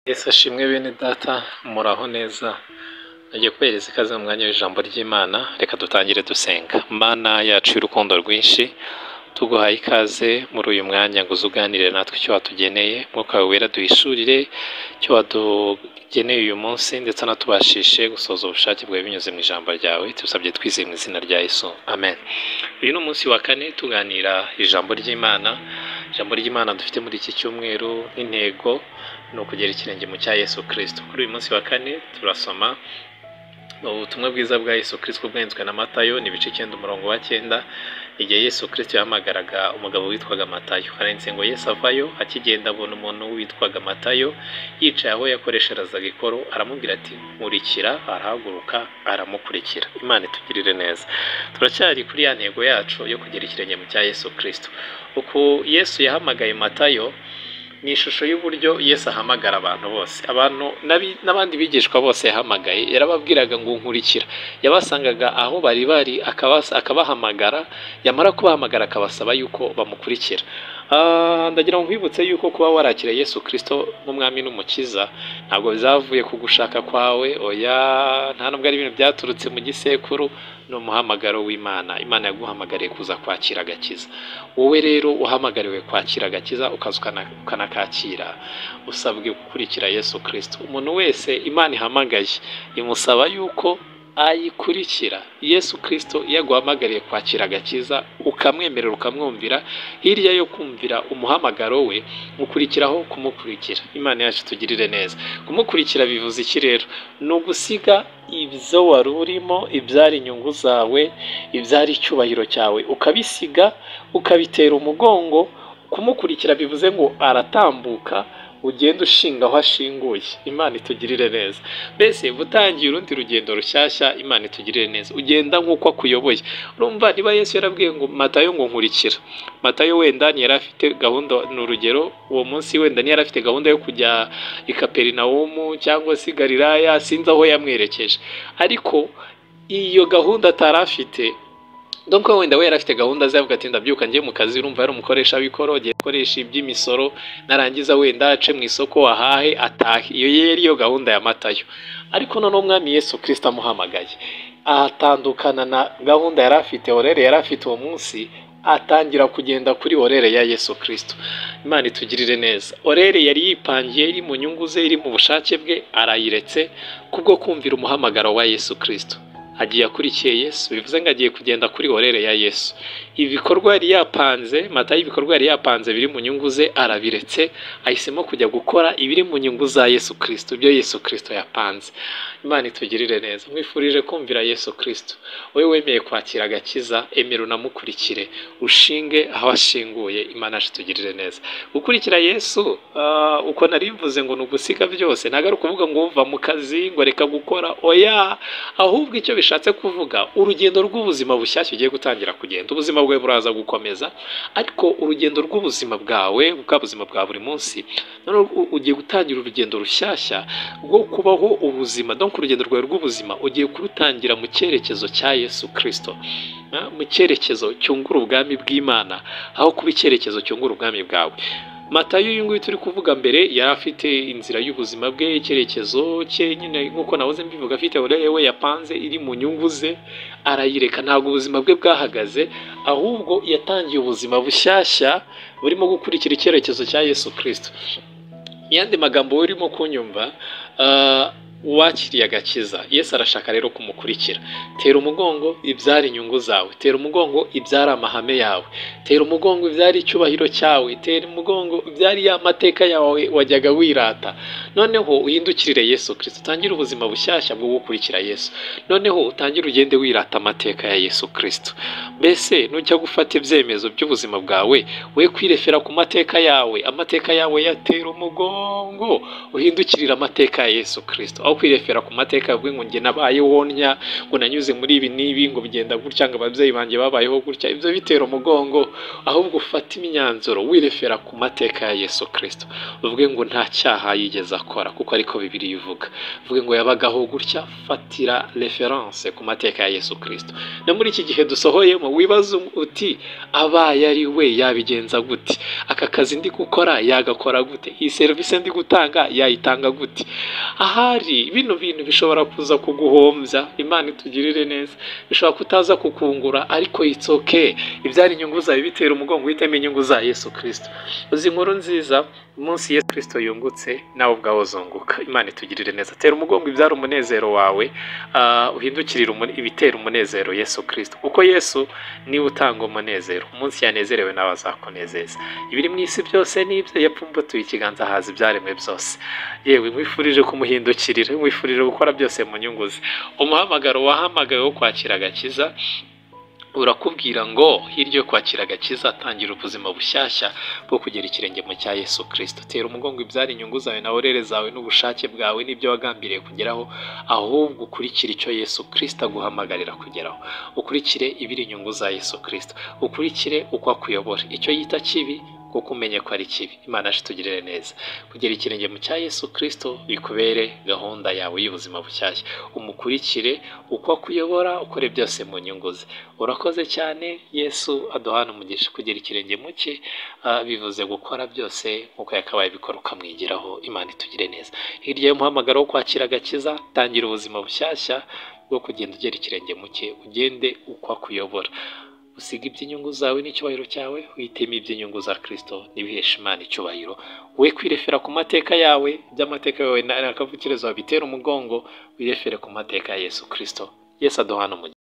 Yesu ashimwe bene data muraho neza. Nagiye kubereza ikaze mu mwanya w'ijambo ry'Imana. Reka dutangire dusenga. Mana yacu y'urukundo rwinshi, tuguhaye ikaze muri uyu mwanya ngo uzuganire natwe icyo watugeneye. Mwuka wawe wera duhishurire icyo watugeneye uyu munsi, ndetse anatubashishe gusohoza ubushake bwawe binyuze mu ijambo ryawe. Tubisabye twizeye mu izina rya Yesu, amen. Uyu ni umunsi wa kane tuganira ijambo ry'Imana. Ijambo ry'Imana dufite muri iki cyumweru n'intego ni ukugera ikirenge mu cya Yesu Kristo. Kuri uyu munsi wa kane turasoma ubutumwa bwiza bwa Yesu Kristo bwanditswe na Matayo, ni ibice 9 umurongo wa 9. Igihe Yesu Kristo yahamagaraga umugabo witwaga Matayo, haranditse ngo Yesu avayo akigenda abona umuntu witwaga Matayo yicaye aho yakoresherezaga ikoro, aramubwira ati nkurikira. Arahaguruka aramukurikira. Imana itugirire neza. Turacyari kuri ya ntego yacu yo kugera ikirenge mu cya Yesu Kristo. Uko Yesu yahamagaye Matayo ni ishusho y'uburyo Yesu ahamagara abantu bose, abantu n'abandi bigishwa bose yahamagaye. Yarababwiraga ngo nkurikira. Yabasangaga aho bari akabahamagara, yamara kubahamagara akabasaba yuko bamukurikira. Ndagira ngo nkwibutse yuko kuba warakira Yesu Kristo nk'umwami n'umukiza ntabwo bizavuye ku gushaka kwawe, oya, nta nubwo ari ibintu byaturutse mu gisekuru. Ni umuhamagaro w'Imana. Imana yaguhamagariye kuza kwakira agakiza. Wowe rero uhamagariwe kwakira agakiza ukaza ukanakakira, usabwe gukurikira Yesu Kristo. Umuntu wese Imana ihamagaye imusaba yuko ayikurikira. Yesu Kristo yaguhamagariye kwakira agakiza, ukamwemerera ukamwumvira, hirya yo kumvira umuhamagaro we ukurikiraho kumukurikira. Imana yacu tugirire neza. Kumukurikira bivuze iki rero? Ni ugusiga ibyo wari urimo, ibyari inyungu zawe, ibyari icyubahiro cyawe, ukabisiga ukabitera umugongo. Kumukurikira bivuze ngo aratambuka, ugenda ushinga aho ashinguye. Imana itugirire neza. Mbese butangiye urundi rugendo rushyashya. Imana itugirire neza. Ugenda nk'uko akuyoboye. Urumva, niba Yesu yarabwiye ngo Matayo ngo nkurikira, Matayo wenda ntiyari afite gahunda, ni urugero, uwo munsi wenda ntiyari afite gahunda yo kujya i Kaperinawumu cyangwa se Galilaya, sinzi aho yamwerekeje, ariko iyo gahunda atari afite. Donc wenda we yari afite gahunda ze, avuga ati ndabyuka njye mu kazi. Urumva yari umukoresha w'ikoro, agiye gukoresha iby'imisoro, narangiza wenda ace mu isoko ahahe atahe. Iyo yari yo gahunda ya Matayo. Ariko none umwami Yesu Kristo amuhamagaye, atandukana na gahunda yari afite, orere yari afite uwo munsi, atangira kugenda kuri orere ya Yesu Kristo. Imana itugirire neza. Orere yari yipangiye, iri mu nyungu ze, iri mu bushake bwe, arayiretse kubwo kumvira umuhamagaro wa Yesu Kristo. Agiye akurikiye Yesu, bivuze ngo agiye kugenda kuri orere ya Yesu. Ibikorwa yari yapanze, Matayo ibikorwa yari yapanze biri mu nyungu ze arabiretse, ahisemo kujya gukora ibiri mu nyungu za Yesu Kristo, ibyo Yesu Kristo yapanze. Imana itugirire neza. Mwifurije kumvira Yesu Kristo. Wowe wemeye kwakira agakiza, emera unamukurikire, ushinge aho ashinguye. Imana itugirire neza. Gukurikira Yesu uko narimvuze ngo nugusiga byose, ntago ari ukuvuga ngo uva mu kazi ngo reka gukora, oya, ahubwo icyo bishatse kuvuga urugendo rw'ubuzima bushyashya ugiye gutangira kugenda. Ubuzima bwawe buraza gukomeza, ariko urugendo rw'ubuzima bwawe, bwa buzima bwa buri munsi, none ugiye gutangira urugendo rushyashya rwo kubaho ubuzima. Donc urugendo rwawe rw'ubuzima ugiye kurutangira mu cyerekezo cya Yesu Kristo, mu cyerekezo cyungura ubwami bw'Imana, aho kuba icyerekezo cyungura ubwami bwawe. Matayo uyu nguyu turi kuvuga mbere yari afite inzira y'ubuzima bwe, icyerekezo cye nyine nk'uko nahoze mbivuga, afite orere we yapanze iri mu nyungu ze, arayireka. Ntabwo ubuzima bwe bwahagaze, ahubwo yatangiye ubuzima bushyashya burimo gukurikira icyerekezo cya Yesu Kristo. Yandi magambo urimo kunyumva, wakiriye agakiza, Yesu arashaka rero kumukurikira. Tera umugongo ibyari inyungu zawe, tera umugongo ibyari amahame yawe, tera umugongo ibyari icyubahiro cyawe, tera umugongo ibyari ya mateka yawe wajyaga wirata. Noneho uhindukirire Yesu Kristo, utangire ubuzima bushyashya bwo gukurikira Yesu. Noneho utangire ugende wirata amateka ya Yesu Kristo. Mbese nujya gufata ibyemezo by'ubuzima bwawe, we kwirefera ku mateka yawe, amateka yawe yatera umugongo, uhindukirira amateka ya Yesu Kristo. Aho kwirefera ku mateka yavuga ngo njye nabaye wonya, ngo nanyuze muri ibi n'ibi, ngo bigenda gutya, ngo ababyeyi banjye babayeho gutya, ibyo bitera umugongo. Ahubwo ufata imyanzuro wirefera ku mateka ya Yesu Kristo, uvuge ngo nta cyaha yigeze akora, kuko ariko Bibiliya ivuga. Uvuge ngo yabagaho gutya, fatira reference ku mateka ya Yesu Kristo. No muri iki gihe dusohoyemo, wibaza uti abaye ari we yabigenza gute, aka kazi ndi gukora yagakora gute, iyi serivisi ndi gutanga yayitanga gute. Ahari bino bintu bishobora kuza kuguhombya, Imana itugirire neza, bishobora kutaza kukungura, ariko it's okay. Ibyari inyungu zawe bitera umugongo, uhitemo inyungu za Yesu Kristo. Uzi inkuru nziza, umunsi Yesu Kristo yungutse nawe ubwawe uzunguka. Imana itugirire neza. Tera umugongo ibyara umunezero wawe, uhindukirire ibitera umunezero Yesu Kristo, kuko Yesu niwe utanga umunezero. Umunsi yanezerewe nawe azakunezeza. Ibiri mu isi byose n'ibyo yapfumbatuye ikiganza haza ibyaremwe byose. Yewe mwifurije kumuhindukirira, mwifurije gukora byose mu nyungu ze. Umuhamagaro wahamagaye wo kwakira agakiza urakubwira ngo hirya yo kwakira agakiza tangira ubuzima bushyashya bwo kugera ikirenge mu cya Yesu Kristo. Tera umugongo ibyari inyungu zawe na orere zawe n'ubushake bwawe n'ibyo wagambiriye kugeraho, ahubwo ukurikire icyo Yesu Kristo aguhamagarira kugeraho. Ukurikire ibiri inyungu za Yesu Kristo, ukurikire uko akuyobora. Icyo yita kibi kuko umenye ko ari kibi. Imana itugirire neza. Kugera ikirenge mu cya Yesu Kristo bikubere gahunda yawe y'ubuzima bushyashya. Umukurikire uko akuyobora, ukore byose mu nyungu ze. Urakoze cyane. Yesu aduhana umugisha. Kugera ikirenge mu cye bivuze gukora byose nk'uko yakabaye bikora, ukamwigiraho. Imana itugire neza. Hirya y'umuhamagaro wo kwakira agakiza, tangira ubuzima bushyashya bwo kugenda ugera ikirenge mu cye, ugende uko akuyobora. Usiga iby'inyungu zawe n'icyubahiro cyawe, uhitemo iby'inyungu za Kristo n'ibihesha Imana icyubahiro. We kwirefera ku mateka yawe, by'amateka yawe n'akavukire zawe bitera umugongo, wirefere ku mateka ya Yesu Kristo. Yesu aduhana umugisha.